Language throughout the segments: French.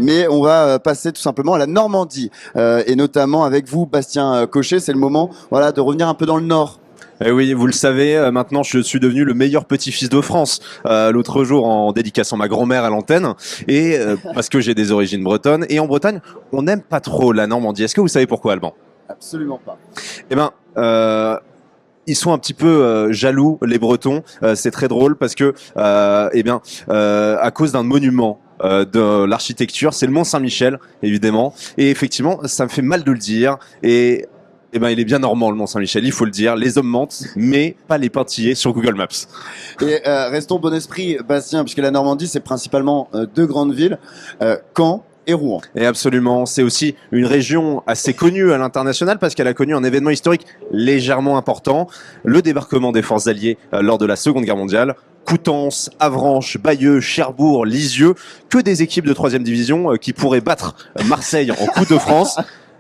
mais on va passer tout simplement à la Normandie, et notamment avec vous, Bastien Cochet. C'est le moment, voilà, de revenir un peu dans le nord. Eh oui, vous le savez, maintenant je suis devenu le meilleur petit-fils de France. L'autre jour, en dédicaçant ma grand-mère à l'antenne, et parce que j'ai des origines bretonnes. Et en Bretagne, on n'aime pas trop la Normandie. Est-ce que vous savez pourquoi, Alban? Absolument pas. Eh ben, ils sont un petit peu jaloux, les Bretons. C'est très drôle parce que, à cause d'un monument de l'architecture, c'est le Mont Saint-Michel, évidemment. Et effectivement, ça me fait mal de le dire. Et il est bien normand, le Mont Saint-Michel, il faut le dire. Les hommes mentent, mais pas les pintillés sur Google Maps. Et restons bon esprit, Bastien, puisque la Normandie, c'est principalement deux grandes villes, Caen et Rouen. Et absolument, c'est aussi une région assez connue à l'international parce qu'elle a connu un événement historique légèrement important, le débarquement des forces alliées lors de la Seconde Guerre mondiale. Coutances, Avranches, Bayeux, Cherbourg, Lisieux, que des équipes de 3e division qui pourraient battre Marseille en Coupe de France.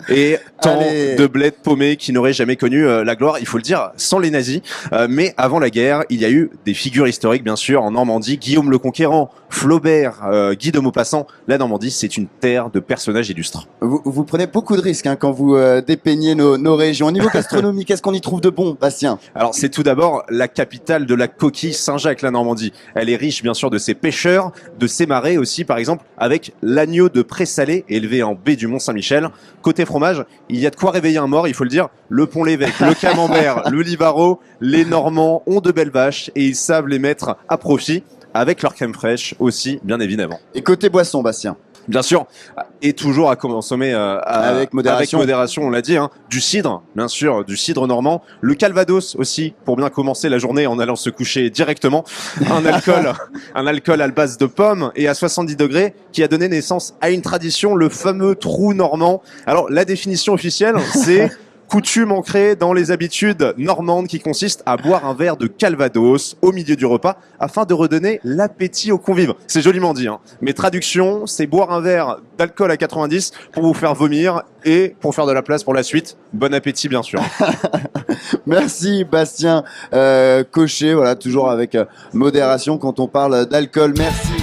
Et tant de bleds paumés qui n'auraient jamais connu la gloire, il faut le dire, sans les nazis. Mais avant la guerre, il y a eu des figures historiques, bien sûr, en Normandie. Guillaume le Conquérant, Flaubert, Guy de Maupassant. La Normandie, c'est une terre de personnages illustres. Vous prenez beaucoup de risques quand vous dépeignez nos régions. Au niveau gastronomique, qu'est-ce qu'on y trouve de bon, Bastien? Alors, c'est tout d'abord la capitale de la coquille Saint-Jacques, la Normandie. Elle est riche, bien sûr, de ses pêcheurs, de ses marais aussi, par exemple, avec l'agneau de Pré-Salé, élevé en baie du Mont-Saint-Michel. Côté fromage, il y a de quoi réveiller un mort, il faut le dire. Le Pont-l'Évêque, le Camembert, le Livarot, les Normands ont de belles vaches et ils savent les mettre à profit avec leur crème fraîche aussi, bien évidemment. Et côté boisson, Bastien? Bien sûr, et toujours à consommer avec modération. On l'a dit, hein, du cidre, bien sûr, du cidre normand, le Calvados aussi, pour bien commencer la journée en allant se coucher directement, un alcool à base de pommes et à 70 degrés qui a donné naissance à une tradition, le fameux trou normand. Alors, la définition officielle, c'est coutume ancrée dans les habitudes normandes qui consiste à boire un verre de Calvados au milieu du repas afin de redonner l'appétit aux convives. C'est joliment dit, hein. Mais traduction, c'est boire un verre d'alcool à 90 pour vous faire vomir et pour faire de la place pour la suite. Bon appétit, bien sûr. Merci, Bastien Cochet. Voilà, toujours avec modération quand on parle d'alcool. Merci.